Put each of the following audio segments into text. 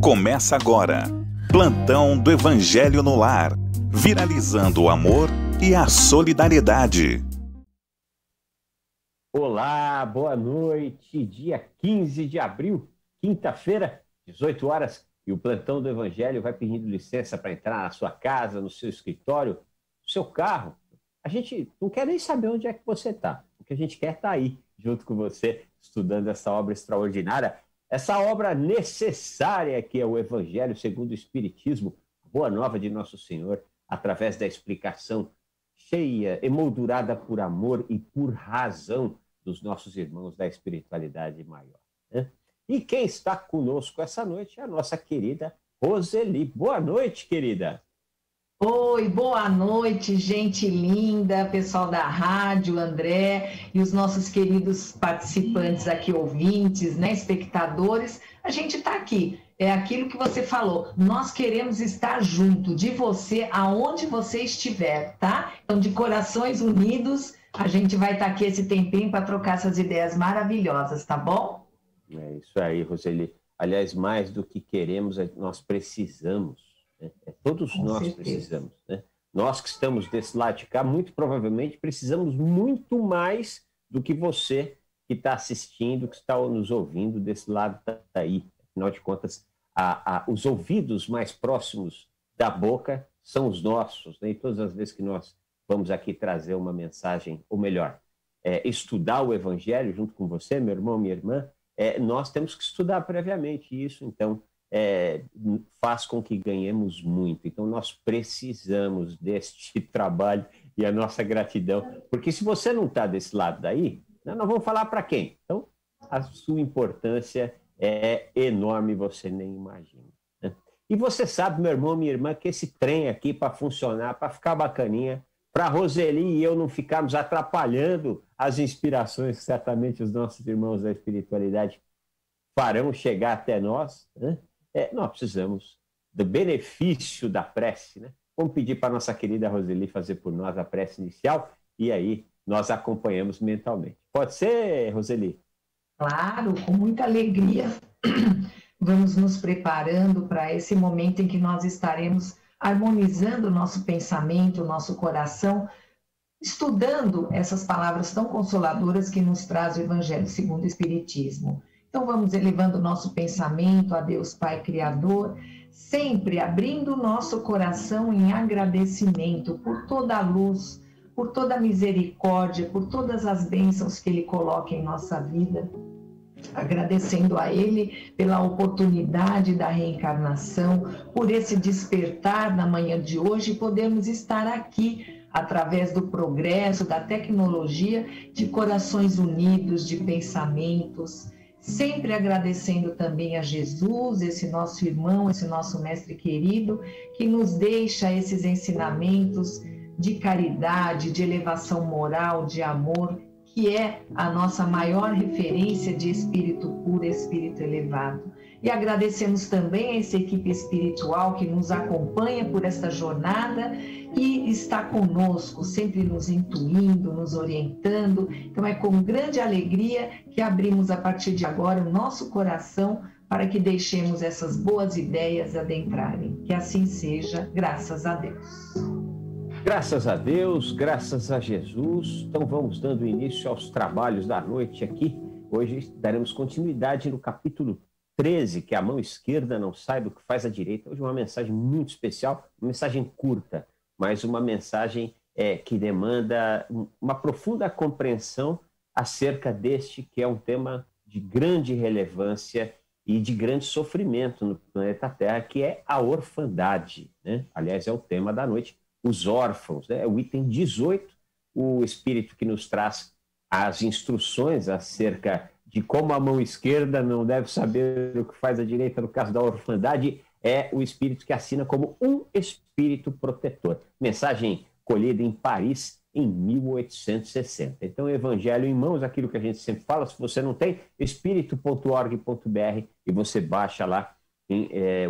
Começa agora, Plantão do Evangelho no Lar, viralizando o amor e a solidariedade. Olá, boa noite, dia 15 de abril, quinta-feira, 18 horas, e o Plantão do Evangelho vai pedindo licença para entrar na sua casa, no seu escritório, no seu carro. A gente não quer nem saber onde é que você está, o que a gente quer estar aí, junto com você, estudando essa obra extraordinária, essa obra necessária que é o Evangelho segundo o Espiritismo, a Boa Nova de Nosso Senhor, através da explicação cheia, emoldurada por amor e por razão dos nossos irmãos da espiritualidade maior, né? E quem está conosco essa noite é a nossa querida Roseli. Boa noite, querida. Oi, boa noite, gente linda, pessoal da rádio, André e os nossos queridos participantes aqui, ouvintes, né, espectadores. A gente está aqui, é aquilo que você falou, nós queremos estar junto de você, aonde você estiver, tá? Então, de corações unidos, a gente vai estar aqui esse tempinho para trocar essas ideias maravilhosas, tá bom? É isso aí, Roseli. Aliás, mais do que queremos, nós precisamos. Todos Com nós certeza. precisamos, né? Nós que estamos desse lado de cá, muito provavelmente precisamos muito mais do que você que está assistindo, que está nos ouvindo desse lado daí. Afinal de contas, os ouvidos mais próximos da boca são os nossos, né? E todas as vezes que nós vamos aqui trazer uma mensagem, ou melhor, estudar o Evangelho junto com você, meu irmão, minha irmã, nós temos que estudar previamente isso, então faz com que ganhemos muito. Então nós precisamos deste trabalho e a nossa gratidão, porque se você não está desse lado daí, nós vamos falar para quem? Então a sua importância é enorme, você nem imagina, né? E você sabe, meu irmão, minha irmã, que esse trem aqui para funcionar, para ficar bacaninha, para Roseli e eu não ficarmos atrapalhando as inspirações que certamente os nossos irmãos da espiritualidade farão chegar até nós, né? Nós precisamos do benefício da prece, né? Vamos pedir para a nossa querida Roseli fazer por nós a prece inicial e aí nós acompanhamos mentalmente. Pode ser, Roseli? Claro, com muita alegria. Vamos nos preparando para esse momento em que nós estaremos harmonizando o nosso pensamento, o nosso coração, estudando essas palavras tão consoladoras que nos traz o Evangelho segundo o Espiritismo. Então vamos elevando o nosso pensamento a Deus Pai Criador, sempre abrindo o nosso coração em agradecimento por toda a luz, por toda a misericórdia, por todas as bênçãos que Ele coloca em nossa vida. Agradecendo a Ele pela oportunidade da reencarnação, por esse despertar na manhã de hoje, podermos estar aqui através do progresso, da tecnologia, de corações unidos, de pensamentos, sempre agradecendo também a Jesus, esse nosso irmão, esse nosso mestre querido, que nos deixa esses ensinamentos de caridade, de elevação moral, de amor, que é a nossa maior referência de espírito puro, espírito elevado. E agradecemos também a essa equipe espiritual que nos acompanha por esta jornada e está conosco, sempre nos intuindo, nos orientando. Então é com grande alegria que abrimos a partir de agora o nosso coração para que deixemos essas boas ideias adentrarem. Que assim seja, graças a Deus. Graças a Deus, graças a Jesus. Então vamos dando início aos trabalhos da noite aqui. Hoje daremos continuidade no capítulo 13, que a mão esquerda não saiba o que faz a direita. Hoje uma mensagem muito especial, uma mensagem curta, mas uma mensagem que demanda uma profunda compreensão acerca deste que é um tema de grande relevância e de grande sofrimento no planeta Terra, que é a orfandade, né? Aliás, é o tema da noite. Os órfãos, né? O item 18, o Espírito que nos traz as instruções acerca de como a mão esquerda não deve saber o que faz a direita no caso da orfandade, é o Espírito que assina como um Espírito protetor. Mensagem colhida em Paris em 1860. Então, Evangelho em Mãos, aquilo que a gente sempre fala, se você não tem, espírito.org.br e você baixa lá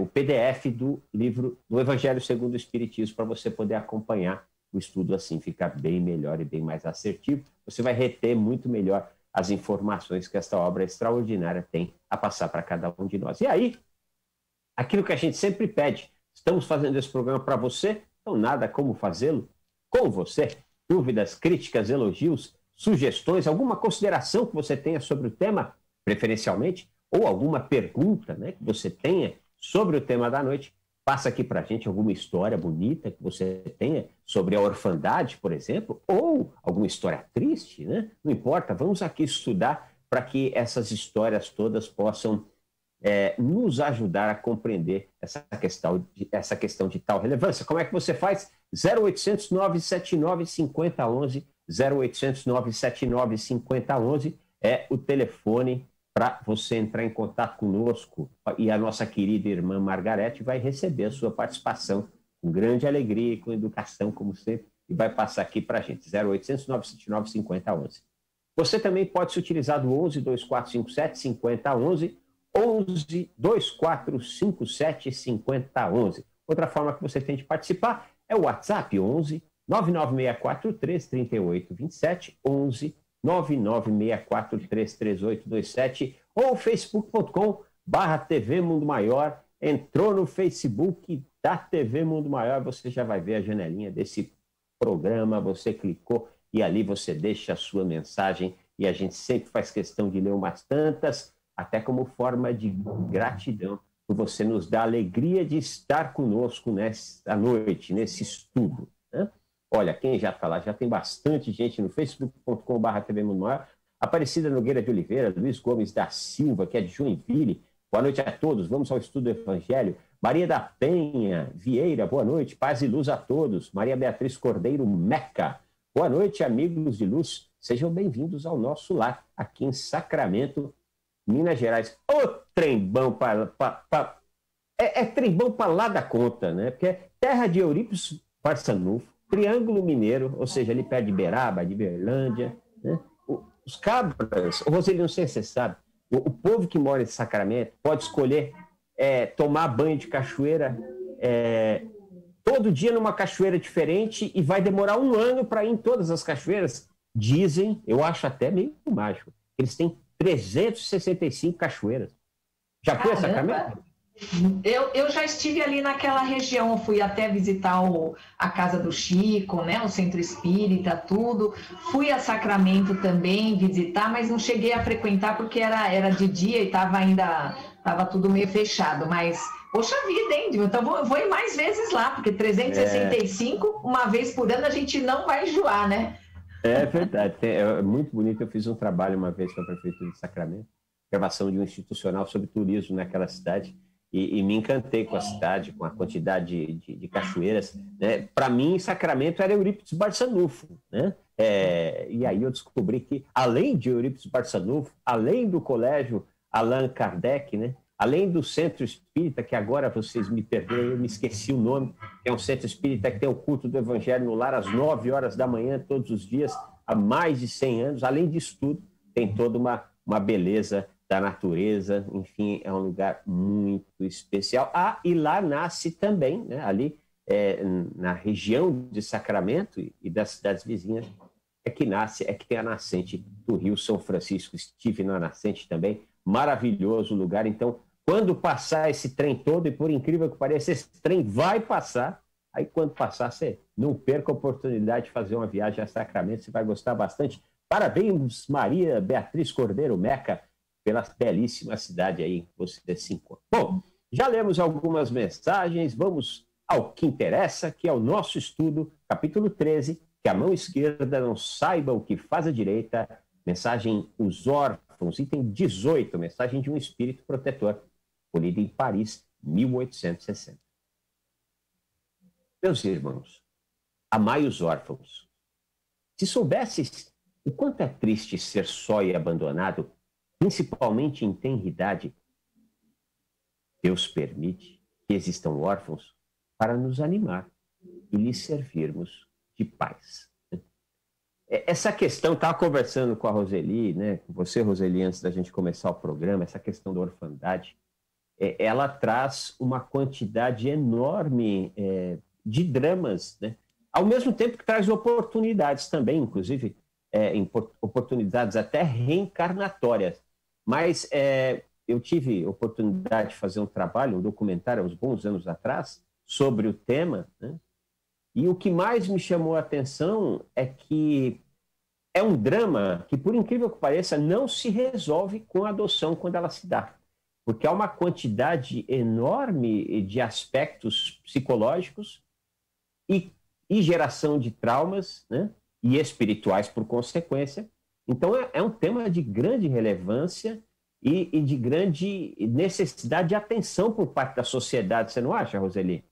o PDF do livro do Evangelho segundo o Espiritismo para você poder acompanhar o estudo assim, fica bem melhor e bem mais assertivo. Você vai reter muito melhor as informações que esta obra extraordinária tem a passar para cada um de nós. E aí, aquilo que a gente sempre pede. Estamos fazendo esse programa para você, então nada como fazê-lo com você. Dúvidas, críticas, elogios, sugestões, alguma consideração que você tenha sobre o tema, preferencialmente, ou alguma pergunta, né, que você tenha sobre o tema da noite, passa aqui para a gente alguma história bonita que você tenha sobre a orfandade, por exemplo, ou alguma história triste, né? Não importa, vamos aqui estudar para que essas histórias todas possam nos ajudar a compreender essa questão de tal relevância. Como é que você faz? 0800 979 5011, 0800 979 5011 é o telefone para você entrar em contato conosco, e a nossa querida irmã Margarete vai receber a sua participação com grande alegria e com educação, como sempre, e vai passar aqui para a gente, 0800 979 5011. Você também pode se utilizar do 11 2457 5011, 11 2457 5011. Outra forma que você tem de participar é o WhatsApp, 11 99643 3827, 11 996433827, ou facebook.com/TV Mundo Maior. Entrou no Facebook da TV Mundo Maior, você já vai ver a janelinha desse programa, você clicou e ali você deixa a sua mensagem, e a gente sempre faz questão de ler umas tantas, até como forma de gratidão por você nos dar a alegria de estar conosco nessa noite, nesse estudo, né? Olha, quem já está lá, já tem bastante gente no facebook.com/TV Mundo Maior. Aparecida Nogueira de Oliveira, Luiz Gomes da Silva, que é de Joinville. Boa noite a todos, vamos ao estudo do Evangelho. Maria da Penha Vieira, boa noite, paz e luz a todos. Maria Beatriz Cordeiro Meca, boa noite, amigos de luz. Sejam bem-vindos ao nosso lar, aqui em Sacramento, Minas Gerais. Ô, trembão trembão para lá da conta, né? Porque é terra de Eurípides Barçanufo, Triângulo Mineiro, ou seja, ali perto de Beraba, de Berlândia, né? Os cabras, Roseli, não sei se você sabe, o povo que mora em Sacramento pode escolher tomar banho de cachoeira todo dia numa cachoeira diferente, e vai demorar 1 ano para ir em todas as cachoeiras. Dizem, eu acho até meio mágico, eles têm 365 cachoeiras. Já foi a Sacramento? Eu já estive ali naquela região, fui até visitar a casa do Chico, né, o centro espírita, tudo. Fui a Sacramento também visitar, mas não cheguei a frequentar porque era de dia e estava tudo meio fechado. Mas, poxa vida, hein? Então vou ir mais vezes lá, porque 365, uma vez por ano, a gente não vai enjoar, né? É verdade, é muito bonito. Eu fiz um trabalho uma vez com a Prefeitura de Sacramento, gravação de um institucional sobre turismo naquela cidade. E me encantei com a cidade, com a quantidade de cachoeiras, né? Para mim, Sacramento era Eurípides Barçanufo, né? E aí eu descobri que, além de Eurípides Barçanufo, além do colégio Allan Kardec, né? Além do Centro Espírita, que agora vocês me perdoem, eu me esqueci o nome, que é um centro espírita que tem o culto do Evangelho no lar às 9 horas da manhã, todos os dias, há mais de 100 anos. Além disso tudo, tem toda uma beleza da natureza, enfim, é um lugar muito especial. E lá nasce também, né, ali na região de Sacramento e das cidades vizinhas, que tem a nascente do Rio São Francisco. Estive na nascente também, maravilhoso lugar. Então, quando passar esse trem todo, e por incrível que pareça, esse trem vai passar, aí quando passar, você não perca a oportunidade de fazer uma viagem a Sacramento, você vai gostar bastante. Parabéns, Maria Beatriz Cordeiro Meca, pela belíssima cidade aí que você se encontra. Bom, já lemos algumas mensagens, vamos ao que interessa, que é o nosso estudo, capítulo 13, que a mão esquerda não saiba o que faz a direita, mensagem Os Órfãos, item 18, mensagem de um espírito protetor, colhida em Paris, 1860. Meus irmãos, amai os órfãos. Se soubesses o quanto é triste ser só e abandonado, principalmente em tenridade, Deus permite que existam órfãos para nos animar e lhes servirmos de paz. Essa questão, estava conversando com a Roseli, né, com você, Roseli, antes da gente começar o programa, essa questão da orfandade, ela traz uma quantidade enorme de dramas, né, ao mesmo tempo que traz oportunidades também, inclusive oportunidades até reencarnatórias. Mas eu tive oportunidade de fazer um trabalho, um documentário, há uns bons anos atrás, sobre o tema, né? E o que mais me chamou a atenção é que é um drama que, por incrível que pareça, não se resolve com a adoção quando ela se dá. Porque há uma quantidade enorme de aspectos psicológicos e geração de traumas, né? E espirituais por consequência. Então, é um tema de grande relevância e de grande necessidade de atenção por parte da sociedade. Você não acha, Roseli?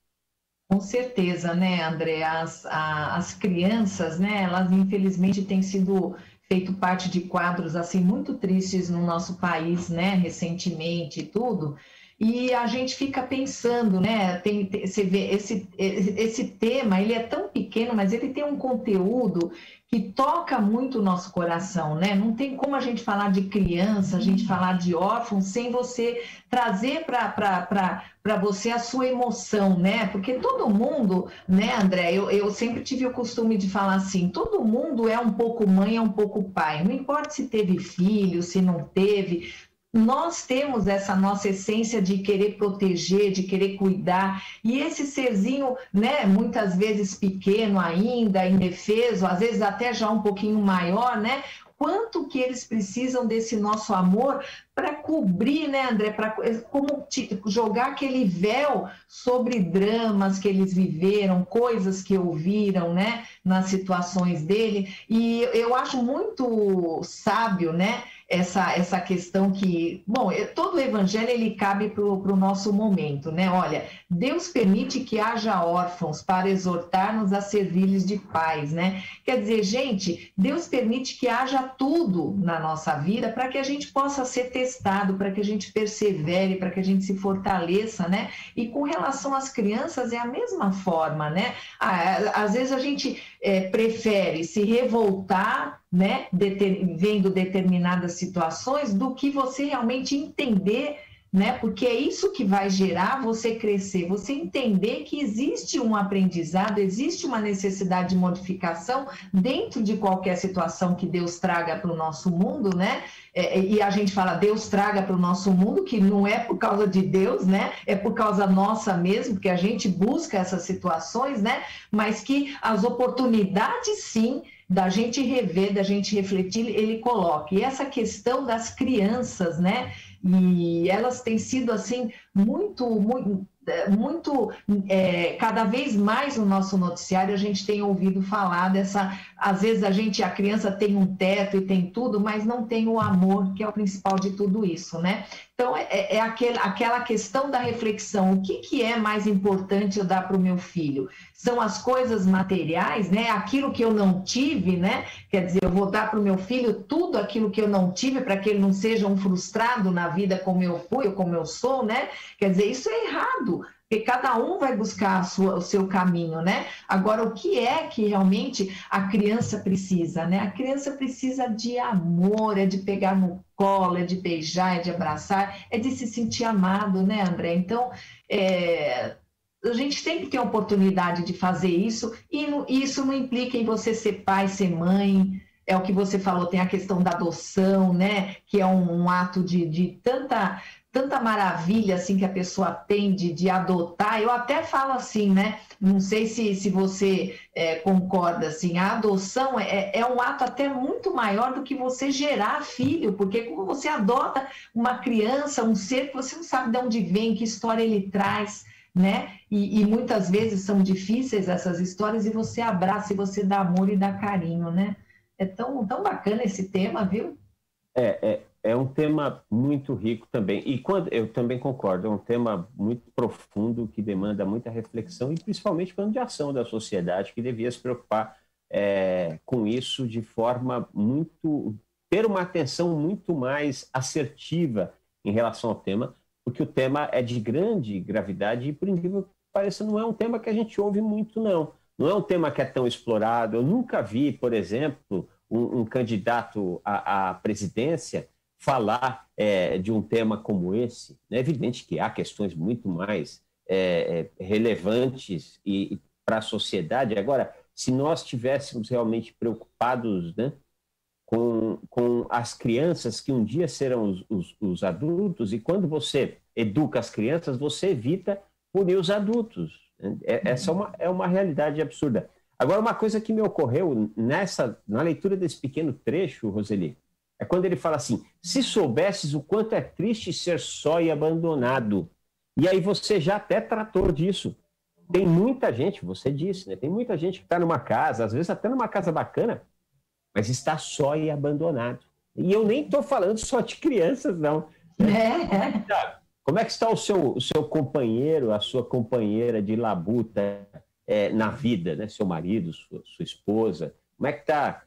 Com certeza, né, André? As crianças, né, elas infelizmente têm sido feito parte de quadros assim muito tristes no nosso país, né, recentemente e tudo. E a gente fica pensando, né? Você vê esse tema, ele é tão pequeno, mas ele tem um conteúdo que toca muito o nosso coração, né? Não tem como a gente falar de criança, a gente falar de órfão, sem você trazer para você a sua emoção, né? Porque todo mundo, né, André? Eu sempre tive o costume de falar assim: todo mundo é um pouco mãe, é um pouco pai. Não importa se teve filho, se não teve. Nós temos essa nossa essência de querer proteger, de querer cuidar, e esse serzinho, né, muitas vezes pequeno ainda, indefeso, às vezes até já um pouquinho maior, né? Quanto que eles precisam desse nosso amor para cobrir, né, André? Para como jogar aquele véu sobre dramas que eles viveram, coisas que ouviram, né, nas situações dele. E eu acho muito sábio, né? Essa questão que, bom, todo o evangelho ele cabe para o nosso momento, né? Olha, Deus permite que haja órfãos para exortar-nos a servir-lhes de pais, né? Quer dizer, gente, Deus permite que haja tudo na nossa vida para que a gente possa ser testado, para que a gente persevere, para que a gente se fortaleça, né? E com relação às crianças é a mesma forma, né? Às vezes a gente prefere se revoltar, né, vendo determinadas situações, do que você realmente entender, né, porque é isso que vai gerar você crescer, você entender que existe um aprendizado, existe uma necessidade de modificação dentro de qualquer situação que Deus traga para o nosso mundo, né, e a gente fala Deus traga para o nosso mundo, que não é por causa de Deus, né, é por causa nossa mesmo, porque a gente busca essas situações, né, mas que as oportunidades sim, da gente rever, da gente refletir, ele coloca. E essa questão das crianças, né? E elas têm sido, assim, cada vez mais no nosso noticiário a gente tem ouvido falar dessa, às vezes a criança tem um teto e tem tudo, mas não tem o amor, que é o principal de tudo isso, né? Então, aquela questão da reflexão, o que é mais importante eu dar para o meu filho? São as coisas materiais, né? Aquilo que eu não tive, né? Quer dizer, eu vou dar para o meu filho tudo aquilo que eu não tive, para que ele não seja um frustrado na vida como eu fui ou como eu sou, né? Quer dizer, isso é errado, porque cada um vai buscar o seu caminho, né? Agora, o que é que realmente a criança precisa, né? A criança precisa de amor, é de pegar no colo, é de beijar, é de abraçar, é de se sentir amado, né, André? Então, a gente tem que ter a oportunidade de fazer isso, e isso não implica em você ser pai, ser mãe. É o que você falou, tem a questão da adoção, né? Que é um ato de tanta maravilha assim que a pessoa tem de adotar. Eu até falo assim, né? Não sei se você concorda, assim, a adoção é um ato até muito maior do que você gerar filho, porque como você adota uma criança, um ser que você não sabe de onde vem, que história ele traz, né? E muitas vezes são difíceis essas histórias, e você abraça e você dá amor e dá carinho, né? É tão bacana esse tema, viu? É um tema muito rico também. E eu também concordo, é um tema muito profundo, que demanda muita reflexão e principalmente plano de ação da sociedade, que devia se preocupar com isso de forma ter uma atenção muito mais assertiva em relação ao tema, porque o tema é de grande gravidade e, por incrível que pareça, não é um tema que a gente ouve muito, não. Não é um tema que é tão explorado. Eu nunca vi, por exemplo, um candidato à presidência falar de um tema como esse. É evidente que há questões muito mais relevantes para a sociedade. Agora, se nós estivéssemos realmente preocupados, né, com as crianças que um dia serão os adultos, e quando você educa as crianças, você evita punir os adultos. Essa é uma realidade absurda. Agora, uma coisa que me ocorreu na leitura desse pequeno trecho, Roseli, é quando ele fala assim: se soubesses o quanto é triste ser só e abandonado. E aí você já até tratou disso. Tem muita gente, você disse, né? Tem muita gente que está numa casa, às vezes até numa casa bacana, mas está só e abandonado. E eu nem estou falando só de crianças, não. Como é que está o seu companheiro, a sua companheira de labuta na vida, né? Seu marido, sua esposa? Como é que está?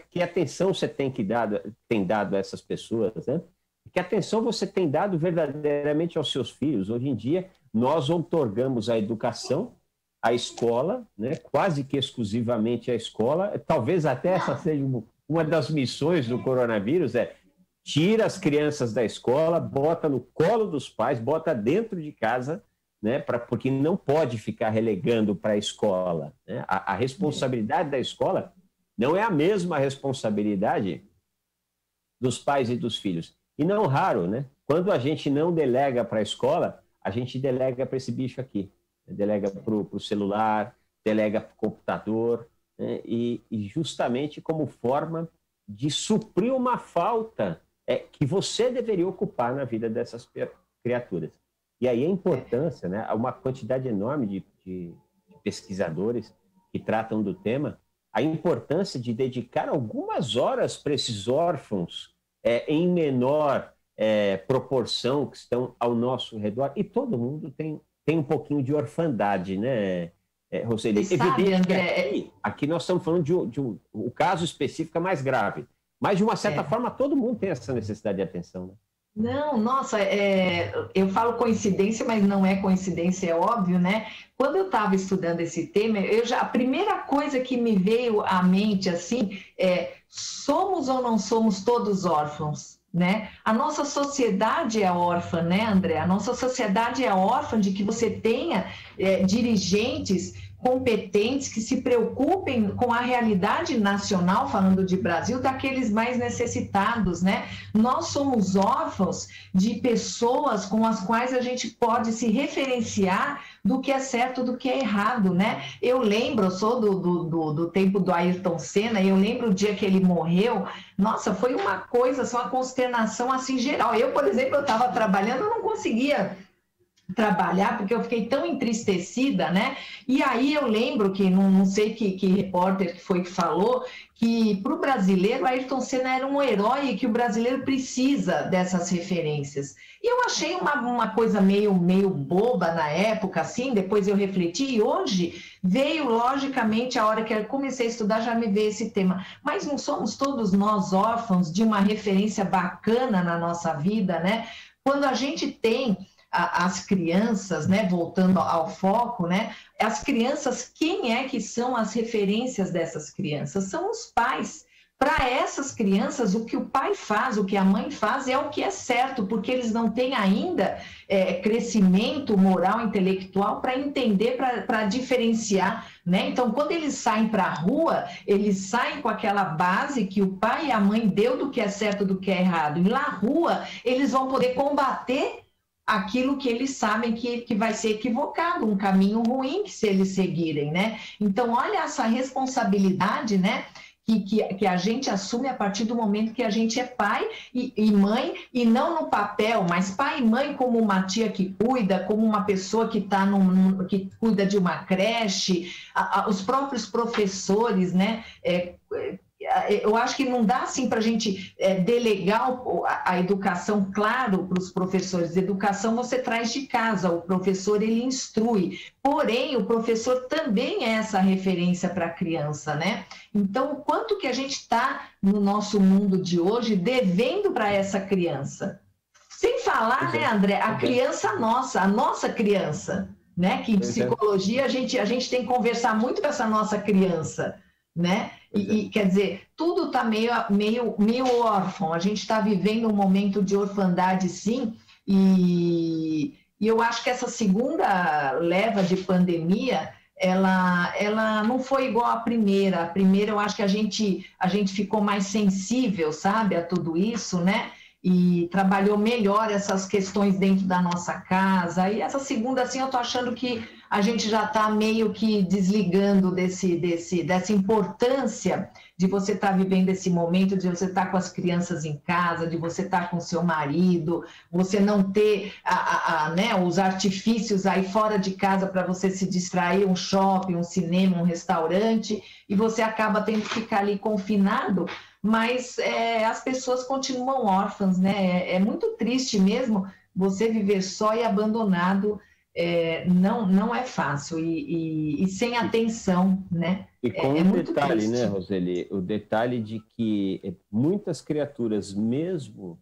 Que atenção você tem dado a essas pessoas, né? Que atenção você tem dado verdadeiramente aos seus filhos? Hoje em dia, nós outorgamos a educação, a escola, né? Quase que exclusivamente a escola. Talvez até essa seja uma das missões do coronavírus, tira as crianças da escola, bota no colo dos pais, bota dentro de casa, né? Porque não pode ficar relegando para a escola, né? A responsabilidade da escola não é a mesma responsabilidade dos pais e dos filhos. E não raro, né? Quando a gente não delega para a escola, a gente delega para esse bicho aqui. Delega para o celular, delega para o computador, né? E justamente como forma de suprir uma falta que você deveria ocupar na vida dessas criaturas. E aí a importância, né? Uma quantidade enorme de pesquisadores que tratam do tema, a importância de dedicar algumas horas para esses órfãos em menor proporção que estão ao nosso redor. E todo mundo tem um pouquinho de orfandade, né, Roseli? Sabe, André, aqui nós estamos falando de um caso específico mais grave. Mas, de uma certa forma, todo mundo tem essa necessidade de atenção, né? Não, nossa, eu falo coincidência, mas não é coincidência, é óbvio, né? Quando eu estava estudando esse tema, a primeira coisa que me veio à mente, assim, somos ou não somos todos órfãos, né? A nossa sociedade é órfã, né, André? A nossa sociedade é órfã de que você tenha dirigentes competentes que se preocupem com a realidade nacional, falando de Brasil, daqueles mais necessitados, né? Nós somos órfãos de pessoas com as quais a gente pode se referenciar do que é certo, do que é errado, né? Eu lembro, eu sou do tempo do Ayrton Senna, eu lembro o dia que ele morreu, nossa, foi uma coisa, uma consternação assim geral. Eu, por exemplo, eu estava trabalhando, eu não conseguia trabalhar, porque eu fiquei tão entristecida, né? E aí eu lembro que, não sei que repórter que foi que falou, que para o brasileiro, Ayrton Senna era um herói e que o brasileiro precisa dessas referências. E eu achei uma coisa meio boba na época, assim, depois eu refleti, e hoje veio, logicamente, a hora que eu comecei a estudar, já me veio esse tema. Mas não somos todos nós órfãos de uma referência bacana na nossa vida, né? Quando a gente tem as crianças, né, voltando ao foco, né, as crianças, quem é que são as referências dessas crianças? São os pais. Para essas crianças, o que o pai faz, o que a mãe faz é o que é certo, porque eles não têm ainda crescimento moral, intelectual para entender, para diferenciar, né? Então, quando eles saem para a rua, eles saem com aquela base que o pai e a mãe deu do que é certo, do que é errado. E na rua, eles vão poder combater aquilo que eles sabem que vai ser equivocado, um caminho ruim se eles seguirem, né? Então, olha essa responsabilidade, né? Que a gente assume a partir do momento que a gente é pai e mãe, e não no papel, mas pai e mãe como uma tia que cuida, como uma pessoa que que cuida de uma creche, os próprios professores, né? Eu acho que não dá assim para a gente delegar a educação, claro, para os professores. Educação você traz de casa, o professor ele instrui, porém o professor também é essa referência para a criança, né? Então, o quanto que a gente está no nosso mundo de hoje devendo para essa criança? Sem falar, né, André, a criança nossa, a nossa criança, né? Que em psicologia a gente tem que conversar muito com essa nossa criança, né? E quer dizer, tudo está meio órfão. A gente está vivendo um momento de orfandade, sim, e eu acho que essa segunda leva de pandemia ela não foi igual à primeira. A primeira, eu acho que a gente ficou mais sensível, sabe, a tudo isso, né? E trabalhou melhor essas questões dentro da nossa casa. E essa segunda, assim, eu tô achando que a gente já está meio que desligando dessa importância de você estar vivendo esse momento, de você estar com as crianças em casa, de você estar com seu marido, você não ter né, os artifícios aí fora de casa para você se distrair, um shopping, um cinema, um restaurante, e você acaba tendo que ficar ali confinado, mas as pessoas continuam órfãs, né? É muito triste mesmo você viver só e abandonado. Não é fácil e sem atenção, né? E com um detalhe, né, Roseli? O detalhe de que muitas criaturas, mesmo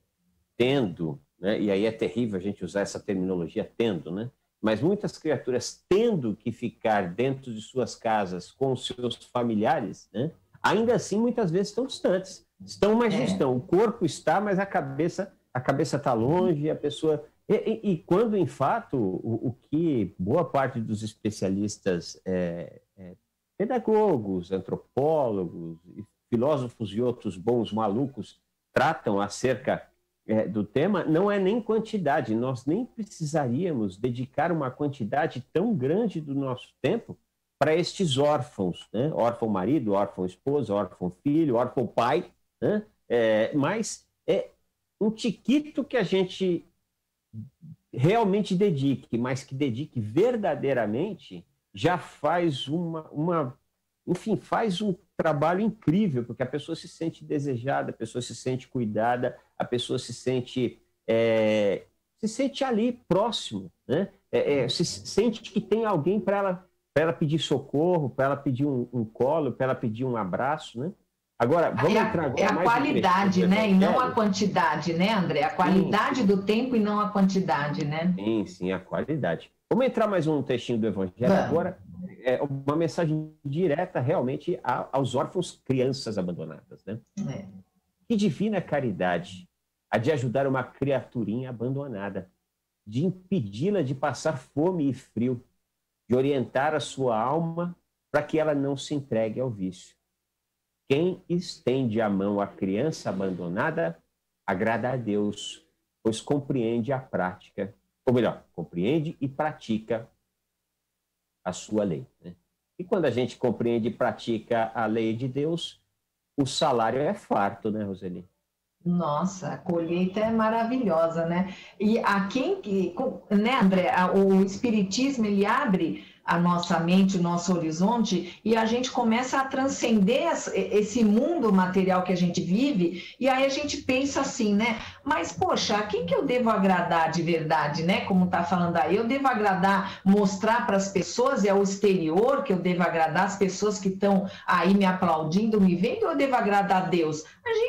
tendo, né, e aí é terrível a gente usar essa terminologia tendo, né? Mas muitas criaturas tendo que ficar dentro de suas casas com os seus familiares, né? Ainda assim, muitas vezes estão distantes. Estão, mas não estão. O corpo está, mas a cabeça está longe, a pessoa... E quando, em fato, o que boa parte dos especialistas, pedagogos, antropólogos, filósofos e outros bons malucos tratam acerca do tema, não é nem quantidade. Nós nem precisaríamos dedicar uma quantidade tão grande do nosso tempo para estes órfãos, né? Órfão marido, órfão esposa, órfão filho, órfão pai, né? Mas um tiquito que a gente realmente dedique, mas que dedique verdadeiramente, já faz enfim, faz um trabalho incrível, porque a pessoa se sente desejada, a pessoa se sente cuidada, a pessoa se sente ali próximo, né? Se sente que tem alguém para ela pedir socorro, para ela pedir um colo, para ela pedir um abraço, né? Agora, vamos entrar agora a qualidade, né? E não a quantidade, né, André? A qualidade do tempo e não a quantidade, né? Sim, a qualidade. Vamos entrar mais um textinho do Evangelho agora. Uma mensagem direta, realmente, aos órfãos, crianças abandonadas, né? Que divina caridade a de ajudar uma criaturinha abandonada, de impedi-la de passar fome e frio, de orientar a sua alma para que ela não se entregue ao vício. Quem estende a mão à criança abandonada, agrada a Deus, pois compreende a prática, ou melhor, compreende e pratica a sua lei, né? E quando a gente compreende e pratica a lei de Deus, o salário é farto, né, Roseli? Nossa, a colheita é maravilhosa, né? E né, André, o Espiritismo, ele abre a nossa mente, o nosso horizonte, e a gente começa a transcender esse mundo material que a gente vive, e aí a gente pensa assim, né? Mas, poxa, a quem que eu devo agradar de verdade, né? Como está falando aí, eu devo agradar, mostrar para as pessoas, é o exterior que eu devo agradar, as pessoas que estão aí me aplaudindo, me vendo, ou eu devo agradar a Deus?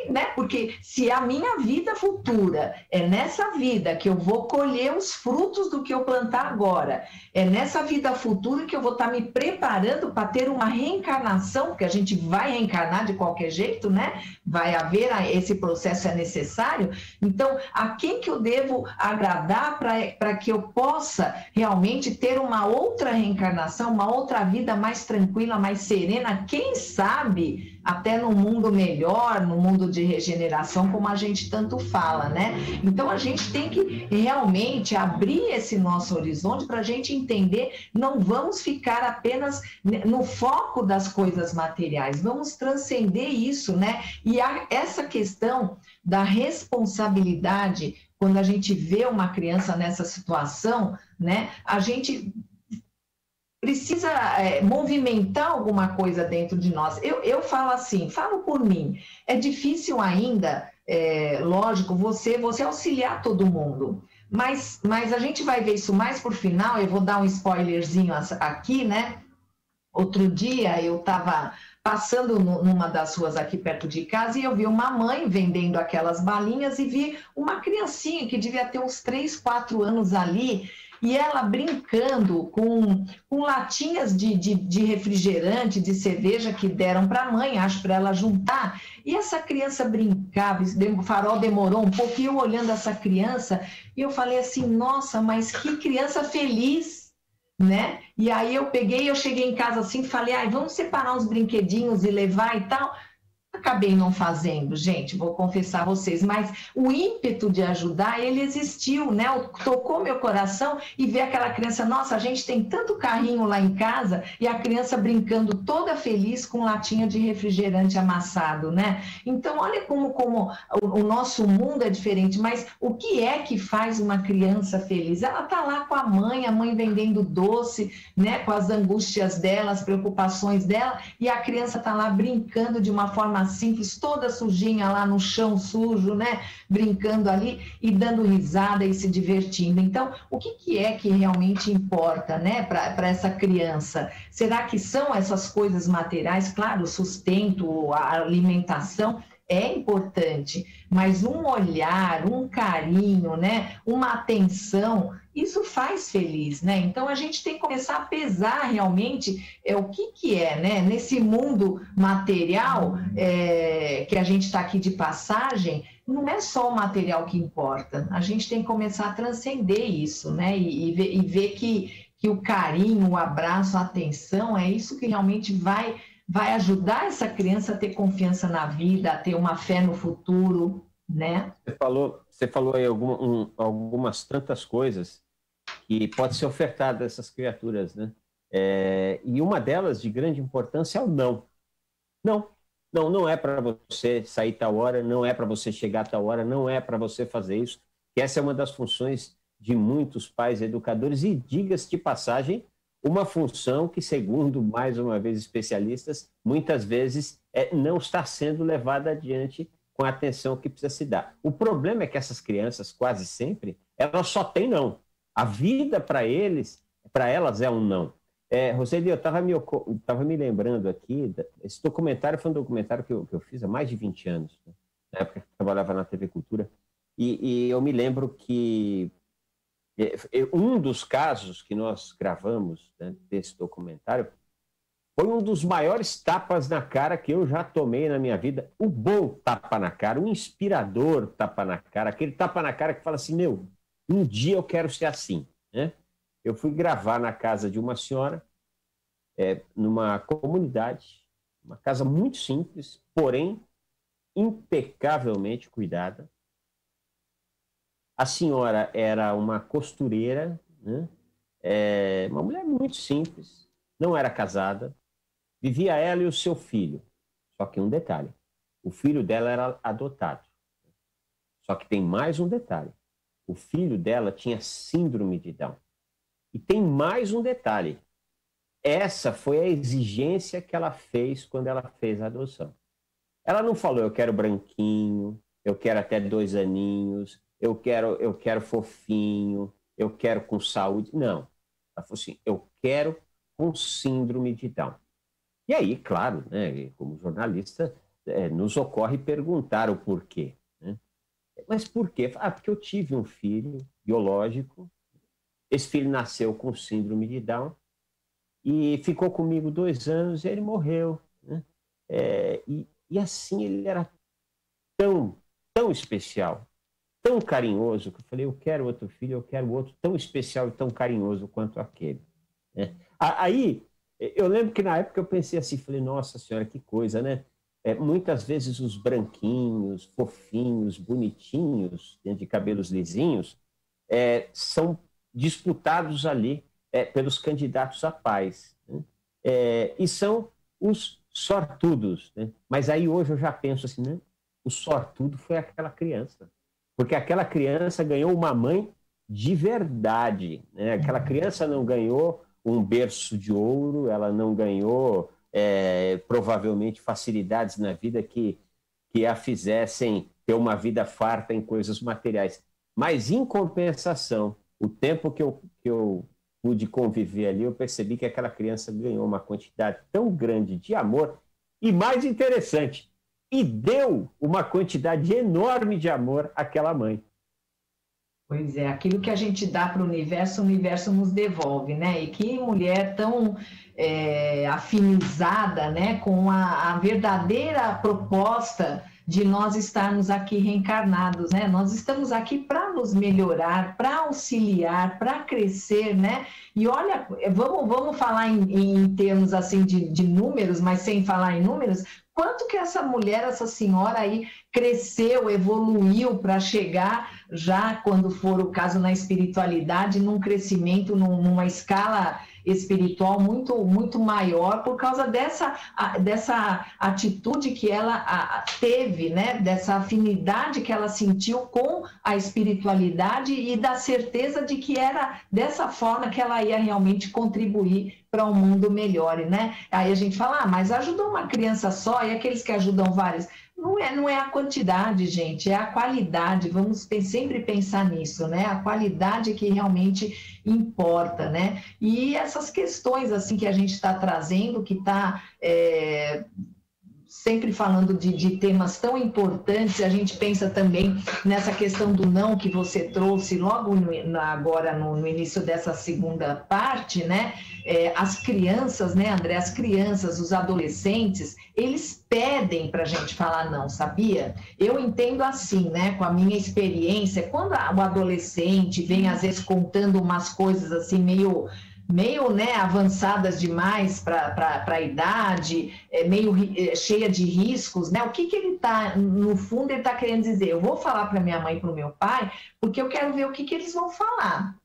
Né? Porque se a minha vida futura é nessa vida que eu vou colher os frutos do que eu plantar agora, é nessa vida futura que eu vou estar me preparando para ter uma reencarnação, porque a gente vai reencarnar de qualquer jeito, né? Vai haver, esse processo é necessário. Então, a quem que eu devo agradar para que eu possa realmente ter uma outra reencarnação, uma outra vida mais tranquila, mais serena, quem sabe até no mundo melhor, no mundo de regeneração, como a gente tanto fala, né? Então, a gente tem que realmente abrir esse nosso horizonte para a gente entender, não vamos ficar apenas no foco das coisas materiais, vamos transcender isso, né? E essa questão da responsabilidade, quando a gente vê uma criança nessa situação, né? A gente precisa movimentar alguma coisa dentro de nós. Eu falo assim, falo por mim, é difícil ainda, lógico, você auxiliar todo mundo, mas a gente vai ver isso mais por final, eu vou dar um spoilerzinho aqui, né? Outro dia eu estava passando numa das ruas aqui perto de casa e eu vi uma mãe vendendo aquelas balinhas e vi uma criancinha que devia ter uns 3, 4 anos ali, e ela brincando com latinhas de refrigerante, de cerveja que deram para a mãe, acho, para ela juntar. E essa criança brincava, o farol demorou um pouco, e eu olhando essa criança, e eu falei assim, nossa, mas que criança feliz, né? E aí eu cheguei em casa assim, falei, vamos separar uns brinquedinhos e levar e tal. Acabei não fazendo, gente, vou confessar a vocês, mas o ímpeto de ajudar, ele existiu, né? Tocou meu coração e ver aquela criança, nossa, a gente tem tanto carrinho lá em casa e a criança brincando toda feliz com latinha de refrigerante amassado, né? Então, olha como o nosso mundo é diferente, mas o que é que faz uma criança feliz? Ela tá lá com a mãe vendendo doce, né? Com as angústias dela, as preocupações dela, e a criança tá lá brincando de uma forma simples, toda sujinha lá no chão sujo, né? Brincando ali e dando risada e se divertindo. Então, o que é que realmente importa, né? Para essa criança? Será que são essas coisas materiais? Claro, o sustento, a alimentação é importante, mas um olhar, um carinho, né? Uma atenção, isso faz feliz, né? Então a gente tem que começar a pesar realmente o que é, né? Nesse mundo material que a gente está aqui de passagem, não é só o material que importa. A gente tem que começar a transcender isso, né? E ver que o carinho, o abraço, a atenção é isso que realmente vai ajudar essa criança a ter confiança na vida, a ter uma fé no futuro, né? Você falou aí algumas tantas coisas que pode ser ofertada a essas criaturas, né? E uma delas de grande importância é o não. Não é para você sair tal hora, não é para você chegar tal hora, não é para você fazer isso. Que essa é uma das funções de muitos pais educadores e, diga-se de passagem, uma função que, segundo, mais uma vez, especialistas, muitas vezes não está sendo levada adiante com a atenção que precisa se dar. O problema é que essas crianças, quase sempre, elas só têm não. A vida para elas é um não. Roseli, eu estava me lembrando aqui, esse documentário foi um documentário que eu fiz há mais de 20 anos, né? Na época que eu trabalhava na TV Cultura, e eu me lembro que um dos casos que nós gravamos, né, desse documentário foi um dos maiores tapas na cara que eu já tomei na minha vida. O bom tapa na cara, o inspirador tapa na cara, aquele tapa na cara que fala assim, um dia eu quero ser assim, né? Eu fui gravar na casa de uma senhora, numa comunidade, uma casa muito simples, porém impecavelmente cuidada. A senhora era uma costureira, né? Uma mulher muito simples, não era casada, vivia ela e o seu filho. Só que um detalhe, o filho dela era adotado. Só que tem mais um detalhe, o filho dela tinha síndrome de Down. E tem mais um detalhe, essa foi a exigência que ela fez quando ela fez a adoção. Ela não falou, eu quero branquinho, eu quero até 2 aninhos, eu quero fofinho, eu quero com saúde. Não. Ela falou assim, eu quero com síndrome de Down. E aí, claro, né, como jornalista, nos ocorre perguntar o porquê, né? Mas por quê? Porque eu tive um filho biológico, esse filho nasceu com síndrome de Down e ficou comigo 2 anos e ele morreu, né? E assim ele era tão especial, tão carinhoso, que eu falei, eu quero outro filho, eu quero outro tão especial e tão carinhoso quanto aquele, né? Aí, eu lembro que na época eu pensei assim, falei, nossa senhora, que coisa, né? Muitas vezes os branquinhos, fofinhos, bonitinhos, de cabelos lisinhos, são disputados ali pelos candidatos a pais, né? E são os sortudos, né? Mas aí hoje eu já penso assim, né? O sortudo foi aquela criança, porque aquela criança ganhou uma mãe de verdade, né? Aquela criança não ganhou um berço de ouro, ela não ganhou provavelmente facilidades na vida que a fizessem ter uma vida farta em coisas materiais. Mas, em compensação, o tempo que eu pude conviver ali, eu percebi que aquela criança ganhou uma quantidade tão grande de amor e, mais interessante, e deu uma quantidade enorme de amor àquela mãe. Pois é, aquilo que a gente dá para o universo nos devolve, né? E que mulher tão afinizada, né, com a verdadeira proposta de nós estarmos aqui reencarnados, né? Nós estamos aqui para nos melhorar, para auxiliar, para crescer, né? E olha, vamos falar em termos assim de números, mas sem falar em números, quanto que essa mulher, essa senhora aí cresceu, evoluiu para chegar já, quando for o caso na espiritualidade, num crescimento, numa escala espiritual muito maior por causa dessa atitude que ela teve, né? Dessa afinidade que ela sentiu com a espiritualidade e da certeza de que era dessa forma que ela ia realmente contribuir para um mundo melhor, né? Aí a gente fala, mas ajudou uma criança só e aqueles que ajudam vários. Não é a quantidade, gente, é a qualidade. Vamos sempre pensar nisso, né? A qualidade que realmente importa, né? E essas questões assim que a gente está trazendo, que está sempre falando de temas tão importantes, a gente pensa também nessa questão do não que você trouxe logo agora no início dessa segunda parte, né? As crianças, né, André? As crianças, os adolescentes, eles pedem para a gente falar não, sabia? Eu entendo assim, né, com a minha experiência, quando o adolescente vem às vezes contando umas coisas assim meio né, avançadas demais para a idade, meio cheia de riscos, né? O que ele está, no fundo, ele está querendo dizer? Eu vou falar para minha mãe e para o meu pai, porque eu quero ver o que eles vão falar.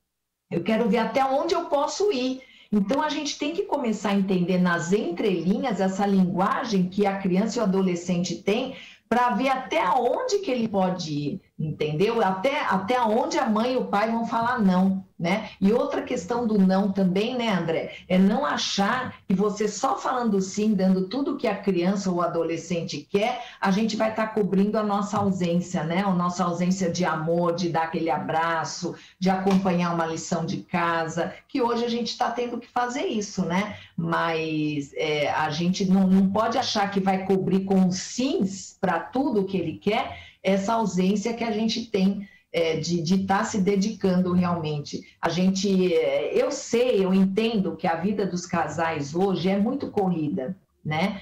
Eu quero ver até onde eu posso ir. Então, a gente tem que começar a entender nas entrelinhas essa linguagem que a criança e o adolescente têm para ver até onde que ele pode ir, entendeu? Até onde a mãe e o pai vão falar não, né? E outra questão do não também, né, André? É não achar que você só falando sim, dando tudo que a criança ou o adolescente quer, a gente vai estar cobrindo a nossa ausência, né? A nossa ausência de amor, de dar aquele abraço, de acompanhar uma lição de casa, que hoje a gente está tendo que fazer isso, né? Mas a gente não pode achar que vai cobrir com sims para tudo o que ele quer, essa ausência que a gente tem de estar se dedicando realmente. Eu entendo que a vida dos casais hoje é muito corrida, né?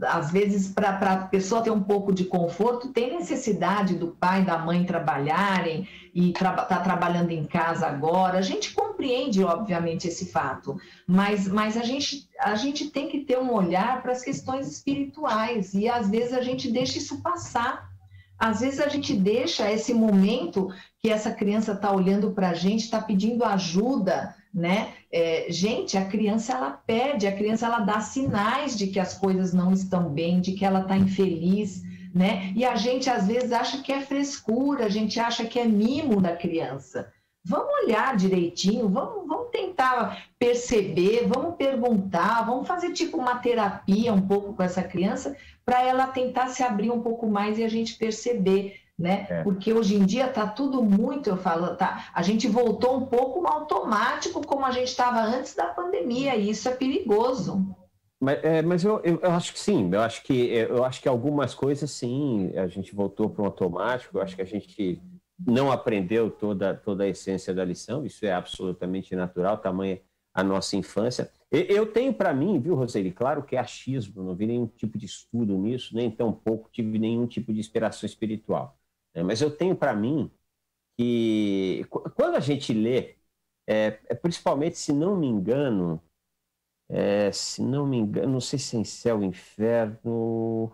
Às vezes, para a pessoa ter um pouco de conforto, tem necessidade do pai e da mãe trabalharem e tá trabalhando em casa agora. A gente compreende, obviamente, esse fato, mas a gente tem que ter um olhar para as questões espirituais e, às vezes, a gente deixa isso passar. Às vezes a gente deixa esse momento que essa criança está olhando para a gente, está pedindo ajuda, né? Gente, a criança ela pede, a criança ela dá sinais de que as coisas não estão bem, de que ela está infeliz, né? E a gente às vezes acha que é frescura, a gente acha que é mimo da criança. Vamos olhar direitinho, vamos tentar perceber, vamos perguntar, vamos fazer tipo uma terapia um pouco com essa criança para ela tentar se abrir um pouco mais e a gente perceber, né? Porque hoje em dia está tudo muito, eu falo, a gente voltou um pouco no automático como a gente estava antes da pandemia e isso é perigoso. Mas eu acho que sim, eu acho que algumas coisas sim, a gente voltou para o automático, eu acho que a gente não aprendeu toda a essência da lição, isso é absolutamente natural, tamanha a nossa infância. Eu tenho para mim, viu, Roseli, claro que é achismo, não vi nenhum tipo de estudo nisso, nem tampouco tive nenhum tipo de inspiração espiritual. Né? Mas eu tenho para mim que, quando a gente lê, principalmente, se não me engano, não sei se é em Céu e Inferno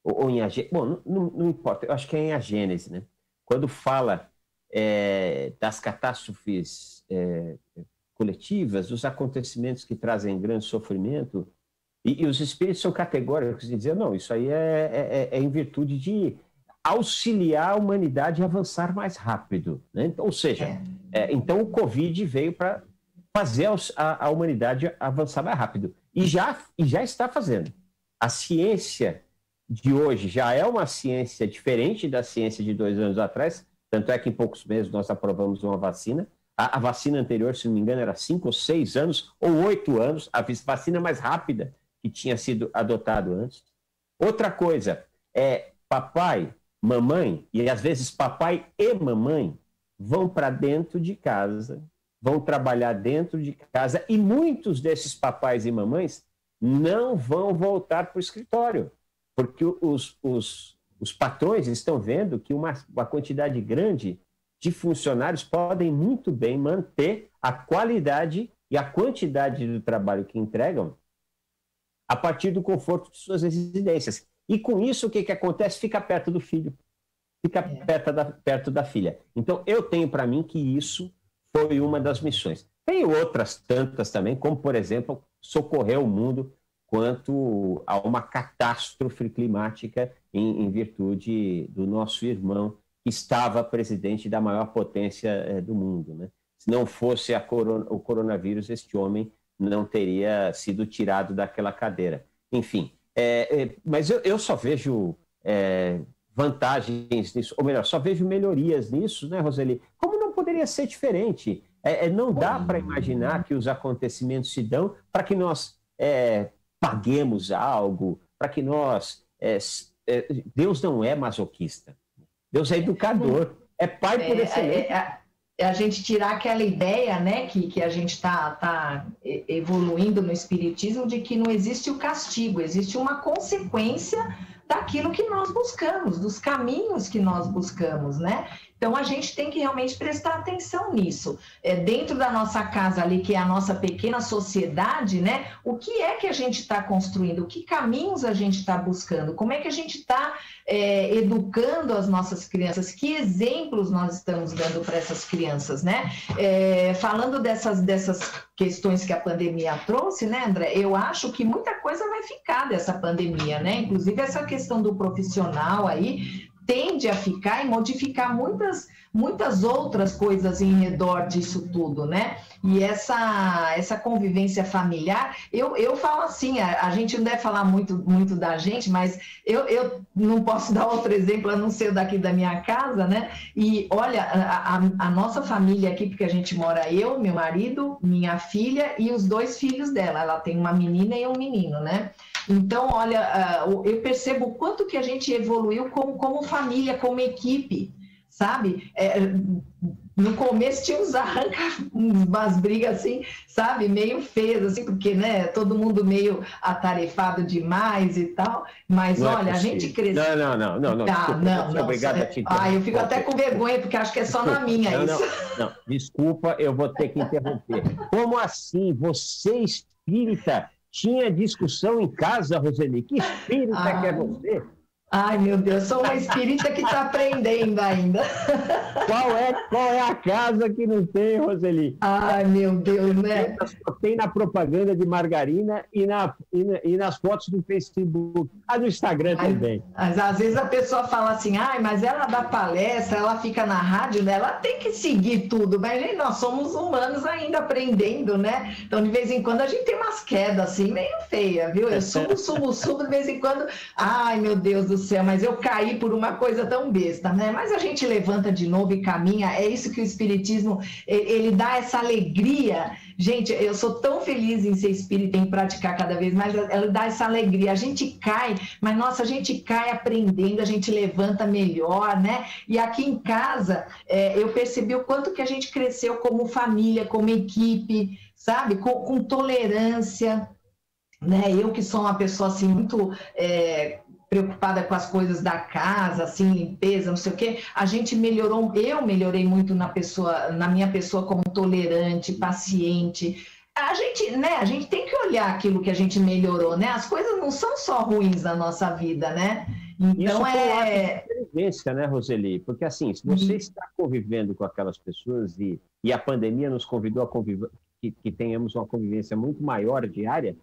ou em Agênesis, bom, não importa, eu acho que é em Agênesis, né? Quando fala das catástrofes coletivas, dos acontecimentos que trazem grande sofrimento, e os espíritos são categóricos em dizer, não, isso aí é em virtude de auxiliar a humanidade a avançar mais rápido. Né? Então, ou seja, então o Covid veio para fazer a humanidade avançar mais rápido. E já está fazendo. A ciência de hoje já é uma ciência diferente da ciência de 2 anos atrás, tanto é que em poucos meses nós aprovamos uma vacina. A vacina anterior, se não me engano, era 5 ou 6 anos, ou 8 anos, a vacina mais rápida que tinha sido adotado antes. Outra coisa, papai, mamãe, e às vezes papai e mamãe, vão para dentro de casa, vão trabalhar dentro de casa, e muitos desses papais e mamães não vão voltar para o escritório. Porque os Os patrões estão vendo que uma quantidade grande de funcionários podem muito bem manter a qualidade e a quantidade do trabalho que entregam a partir do conforto de suas residências. E com isso, o que acontece? Fica perto do filho, fica perto da filha. Então, eu tenho para mim que isso foi uma das missões. Tem outras tantas também, como, por exemplo, socorrer o mundo quanto a uma catástrofe climática em virtude do nosso irmão, que estava presidente da maior potência do mundo, né? Se não fosse o coronavírus, este homem não teria sido tirado daquela cadeira. Enfim, mas eu só vejo vantagens nisso, ou melhor, só vejo melhorias nisso, né, Roseli? Como não poderia ser diferente? Não dá para imaginar que os acontecimentos se dão para que nós paguemos algo, para que nós... Deus não é masoquista. Deus é educador, é pai por excelência. A gente tirar aquela ideia, né, que a gente está evoluindo no espiritismo, de que não existe o castigo, existe uma consequência daquilo que nós buscamos, dos caminhos que nós buscamos, né? Então, a gente tem que realmente prestar atenção nisso. Dentro da nossa casa ali, que é a nossa pequena sociedade, né? O que é que a gente está construindo? Que caminhos a gente está buscando? Como é que a gente está educando as nossas crianças? Que exemplos nós estamos dando para essas crianças, né? Falando dessas questões que a pandemia trouxe, né, André? Eu acho que muita coisa vai ficar dessa pandemia, né? Inclusive essa questão do profissional aí tende a ficar e modificar muitas outras coisas em redor disso tudo, né? E essa convivência familiar, eu falo assim, a gente não deve falar muito da gente, mas eu não posso dar outro exemplo, a não ser daqui da minha casa, né? E olha, a nossa família aqui, porque a gente mora eu, meu marido, minha filha e os 2 filhos dela, ela tem uma menina e um menino, né? Então, olha, eu percebo o quanto que a gente evoluiu como família, como equipe, sabe? No começo tinha umas brigas assim, sabe? Meio feias, assim, porque, né, todo mundo meio atarefado demais e tal. Mas, não olha, a gente cresceu... Não. Tá, não. Obrigado a te interromper. Eu fico até com vergonha, porque acho que é só na minha isso. Não, desculpa, eu vou ter que interromper. Como assim? Você, espírita, tinha discussão em casa, Roseli? Que espírita que é você? Ai, meu Deus, sou uma espírita que está aprendendo ainda. Qual é a casa que não tem, Roseli? Ai, meu Deus, né? Tem na propaganda de margarina e nas fotos do Facebook. Do Instagram também. Mas às vezes a pessoa fala assim, mas ela dá palestra, ela fica na rádio, né? Ela tem que seguir tudo, mas nós somos humanos ainda aprendendo, né? Então, de vez em quando, a gente tem umas quedas assim, meio feia, viu? Eu subo, de vez em quando. Ai, meu Deus do céu, mas eu caí por uma coisa tão besta, né? Mas a gente levanta de novo e caminha. É isso que o Espiritismo, ele dá essa alegria. Gente, eu sou tão feliz em ser espírita, em praticar cada vez mais, ela dá essa alegria. A gente cai, mas nossa, a gente cai aprendendo, a gente levanta melhor, né? E aqui em casa, eu percebi o quanto que a gente cresceu como família, como equipe, sabe? Com tolerância, né? Eu que sou uma pessoa assim muito... preocupada com as coisas da casa, assim, limpeza, não sei o quê, a gente melhorou, eu melhorei muito na minha pessoa como tolerante, paciente. A gente tem que olhar aquilo que a gente melhorou, né? As coisas não são só ruins na nossa vida, né? Então isso inteligência, né, Roseli? Porque assim, se você está convivendo com aquelas pessoas e a pandemia nos convidou a conviver, que tenhamos uma convivência muito maior diária,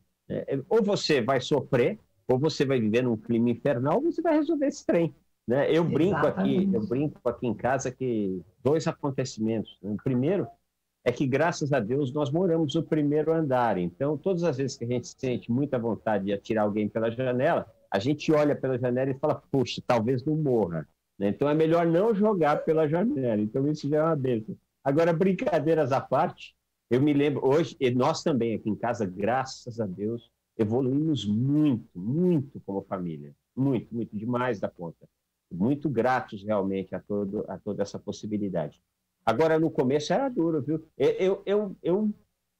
ou você vai sofrer, ou você vai viver num clima infernal, ou você vai resolver esse trem, né? Eu brinco aqui em casa que 2 acontecimentos. O primeiro é que, graças a Deus, nós moramos no primeiro andar. Então, todas as vezes que a gente sente muita vontade de atirar alguém pela janela, a gente olha pela janela e fala, puxa, talvez não morra, né? Então, é melhor não jogar pela janela. Então, isso já é uma bênção. Agora, brincadeiras à parte, eu me lembro hoje, e nós também aqui em casa, graças a Deus, evoluímos muito como família. Muito demais da conta. Muito gratos realmente a toda essa possibilidade. Agora, no começo era duro, viu?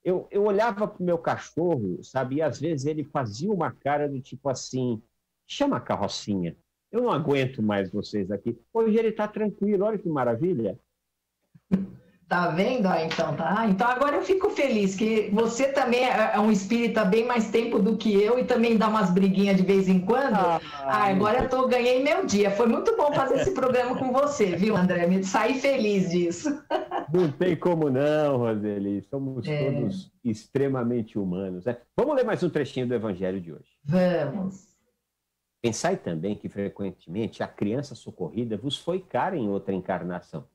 Eu olhava para o meu cachorro, sabe? E às vezes ele fazia uma cara do tipo assim, chama a carrocinha. Eu não aguento mais vocês aqui. Hoje ele está tranquilo, olha que maravilha. Tá vendo? Então, tá. Então agora eu fico feliz que você também é um espírita bem mais tempo do que eu e também dá umas briguinhas de vez em quando. Agora ganhei meu dia. Foi muito bom fazer esse programa com você, viu, André? Me saí feliz disso. Não tem como não, Roseli. Somos todos extremamente humanos. Né? Vamos ler mais um trechinho do Evangelho de hoje. Vamos. Pensai também que, frequentemente, a criança socorrida vos foi cara em outra encarnação.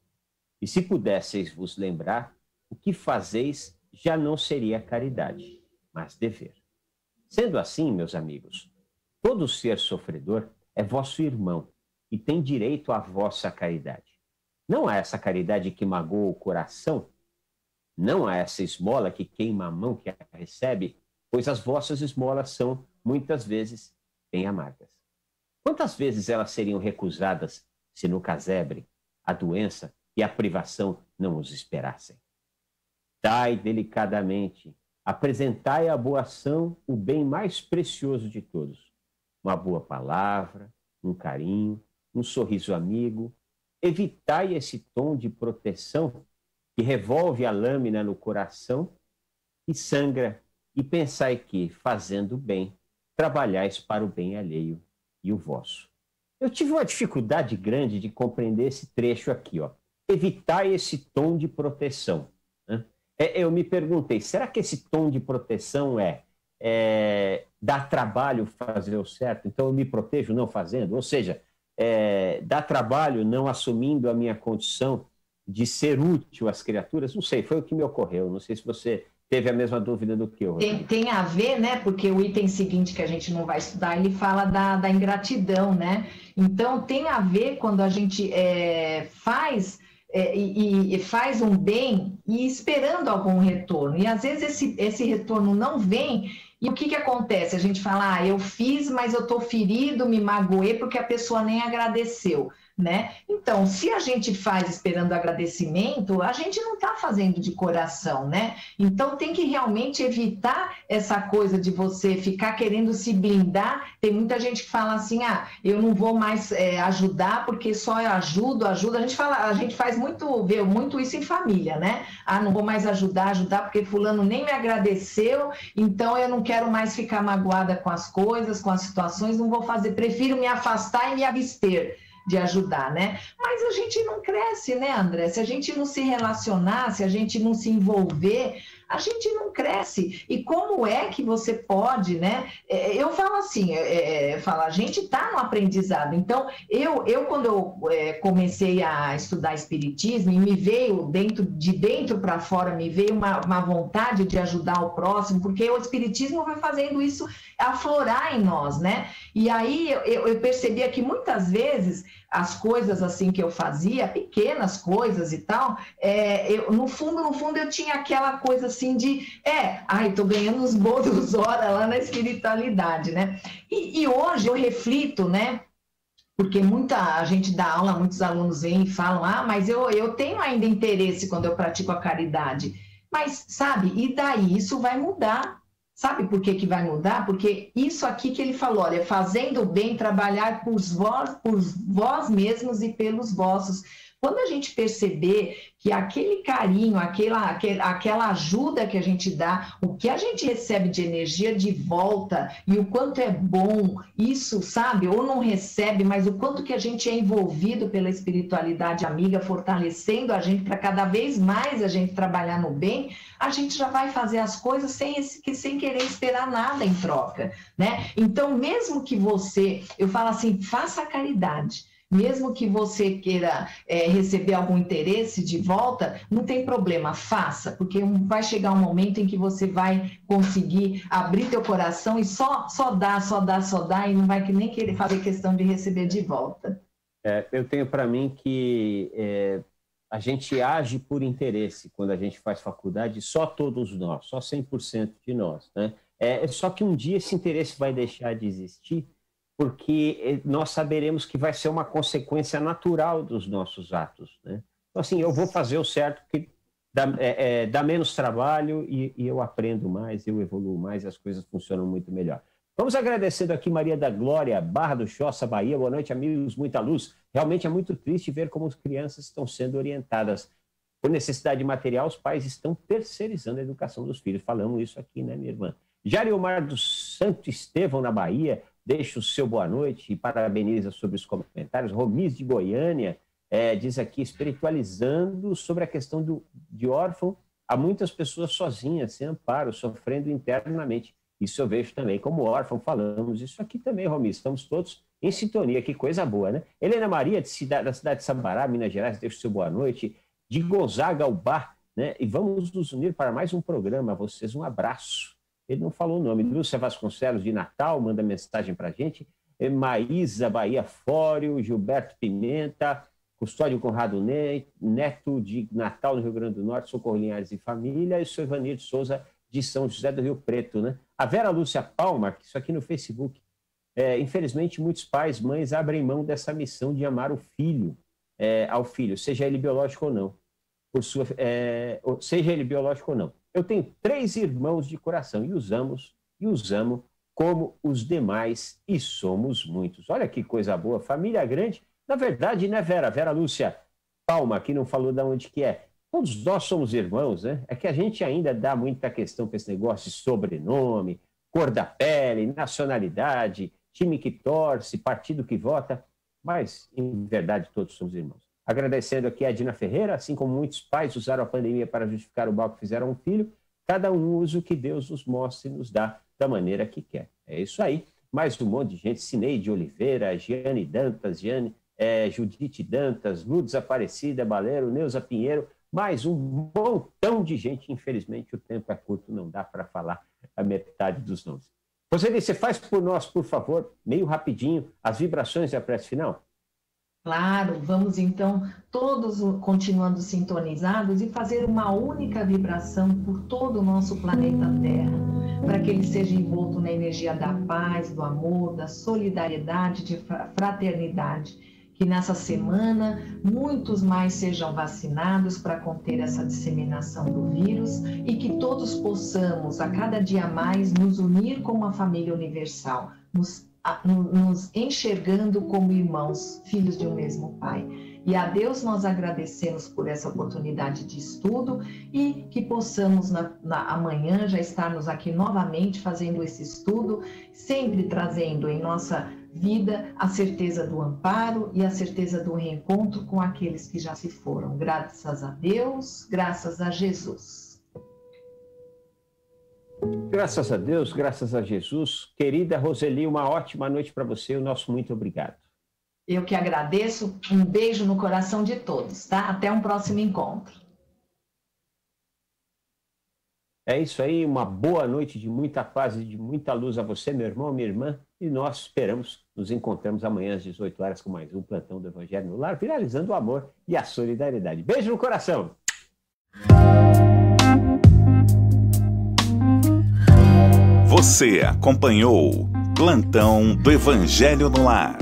E se pudesseis vos lembrar, o que fazeis já não seria caridade, mas dever. Sendo assim, meus amigos, todo ser sofredor é vosso irmão e tem direito à vossa caridade. Não há essa caridade que magoa o coração, não há essa esmola que queima a mão que a recebe, pois as vossas esmolas são, muitas vezes, bem amargas. Quantas vezes elas seriam recusadas se no casebre a doença e a privação não os esperassem? Dai delicadamente, apresentai à boa ação o bem mais precioso de todos. Uma boa palavra, um carinho, um sorriso amigo. Evitai esse tom de proteção que revolve a lâmina no coração e sangra, e pensai que, fazendo bem, trabalhais para o bem alheio e o vosso. Eu tive uma dificuldade grande de compreender esse trecho aqui, ó. Evitai esse tom de proteção. Né? Eu me perguntei, será que esse tom de proteção dá trabalho fazer o certo? Então eu me protejo não fazendo? Ou seja, dá trabalho não assumindo a minha condição de ser útil às criaturas? Não sei, foi o que me ocorreu. Não sei se você teve a mesma dúvida do que eu. Tem a ver, né? Porque o item seguinte que a gente não vai estudar, ele fala da ingratidão, né? Então, tem a ver quando a gente faz um bem e esperando algum retorno. E, às vezes, esse retorno não vem. E o que acontece? A gente fala, eu fiz, mas eu estou ferido, me magoei porque a pessoa nem agradeceu, né? Então, se a gente faz esperando agradecimento, a gente não está fazendo de coração, né? Então, tem que realmente evitar essa coisa de você ficar querendo se blindar. Tem muita gente que fala assim, eu não vou mais ajudar porque só eu ajudo. A gente vê muito isso em família, né? Não vou mais ajudar porque fulano nem me agradeceu, então eu não quero mais ficar magoada com as coisas, com as situações, não vou fazer, prefiro me afastar e me abster de ajudar, né? Mas a gente não cresce, né, André? Se a gente não se relacionar, se a gente não se envolver, a gente não cresce. E como é que você pode, né? Eu falo assim, a gente está no aprendizado. Então, quando eu comecei a estudar espiritismo, e me veio de dentro para fora, me veio uma vontade de ajudar o próximo, porque o espiritismo vai fazendo isso aflorar em nós, né? E aí eu percebia que muitas vezes as coisas assim que eu fazia, pequenas coisas e tal, no fundo eu tinha aquela coisa assim de, tô ganhando os bônus hora lá na espiritualidade, né? E hoje eu reflito, né? Porque a gente dá aula, muitos alunos vêm e falam, mas eu tenho ainda interesse quando eu pratico a caridade. Mas, sabe, e daí isso vai mudar. Sabe por que vai mudar? Porque isso aqui que ele falou, olha, fazendo o bem, trabalhar por vós mesmos e pelos vossos. Quando a gente perceber que aquele carinho, aquela ajuda que a gente dá, o que a gente recebe de energia de volta e o quanto é bom, isso, sabe? Ou não recebe, mas o quanto que a gente é envolvido pela espiritualidade amiga, fortalecendo a gente para cada vez mais a gente trabalhar no bem, a gente já vai fazer as coisas sem querer esperar nada em troca, né? Então, mesmo que eu falo assim, faça a caridade. Mesmo que você queira receber algum interesse de volta, não tem problema, faça, porque vai chegar um momento em que você vai conseguir abrir teu coração e só dar, e não vai nem querer fazer questão de receber de volta. Eu tenho para mim que a gente age por interesse quando a gente faz faculdade, só todos nós, só 100% de nós, né? Só que um dia esse interesse vai deixar de existir, porque nós saberemos que vai ser uma consequência natural dos nossos atos, né? Então, assim, eu vou fazer o certo, que dá menos trabalho e eu aprendo mais, eu evoluo mais e as coisas funcionam muito melhor. Vamos agradecendo aqui Maria da Glória, Barra do Choça, Bahia. Boa noite, amigos, muita luz. Realmente é muito triste ver como as crianças estão sendo orientadas. Por necessidade material, os pais estão terceirizando a educação dos filhos. Falamos isso aqui, né, minha irmã? Jariomar do Santo Estevão, na Bahia, deixa o seu boa noite e parabeniza sobre os comentários. Romis de Goiânia diz aqui, espiritualizando sobre a questão de órfão, há muitas pessoas sozinhas, sem amparo, sofrendo internamente. Isso eu vejo também como órfão, falamos isso aqui também, Romis. Estamos todos em sintonia, que coisa boa, né? Helena Maria, da cidade de Sabará, Minas Gerais, deixa o seu boa noite. De Gonzaga ao Bar, né? E vamos nos unir para mais um programa. A vocês um abraço. Ele não falou o nome. Lúcia Vasconcelos, de Natal, manda mensagem para a gente. Maísa Bahia Fório, Gilberto Pimenta, Custódio Conrado Neto, de Natal, no Rio Grande do Norte, Socorro Linhares e Família, e o seu Ivanir de Souza, de São José do Rio Preto, né? A Vera Lúcia Palma, isso aqui no Facebook. Infelizmente, muitos pais, mães abrem mão dessa missão de amar o filho, ao filho, seja ele biológico ou não. Seja ele biológico ou não. Eu tenho 3 irmãos de coração e os amo como os demais e somos muitos. Olha que coisa boa, família grande. Na verdade, né, Vera Lúcia Palma, que não falou de onde que é. Todos nós somos irmãos, né? É que a gente ainda dá muita questão para esse negócio de sobrenome, cor da pele, nacionalidade, time que torce, partido que vota, mas, em verdade, todos somos irmãos. Agradecendo aqui a Dina Ferreira, assim como muitos pais usaram a pandemia para justificar o mal que fizeram a um filho, cada um usa o que Deus nos mostra e nos dá da maneira que quer. É isso aí. Mais um monte de gente, Cineide Oliveira, Giane Dantas, Judite Dantas, Lourdes Aparecida, Baleiro, Neuza Pinheiro, mais um montão de gente. Infelizmente, o tempo é curto, não dá para falar a metade dos nomes. Você faz por nós, por favor, meio rapidinho, as vibrações e a prece final? Claro, vamos então todos continuando sintonizados e fazer uma única vibração por todo o nosso planeta Terra, para que ele seja envolto na energia da paz, do amor, da solidariedade, de fraternidade. Que nessa semana muitos mais sejam vacinados para conter essa disseminação do vírus e que todos possamos, a cada dia mais, nos unir como uma família universal, nos enxergando como irmãos, filhos de um mesmo Pai. E a Deus nós agradecemos por essa oportunidade de estudo e que possamos amanhã já estarmos aqui novamente fazendo esse estudo, sempre trazendo em nossa vida a certeza do amparo e a certeza do reencontro com aqueles que já se foram. Graças a Deus, graças a Jesus. Graças a Deus, graças a Jesus. Querida Roseli, uma ótima noite para você. O nosso muito obrigado. Eu que agradeço. Um beijo no coração de todos, tá? Até um próximo encontro. É isso aí, uma boa noite de muita paz e de muita luz a você, meu irmão, minha irmã. E nós esperamos, nos encontramos amanhã às 18 horas com mais um Plantão do Evangelho no Lar, viralizando o amor e a solidariedade. Beijo no coração! Você acompanhou Plantão do Evangelho no Lar.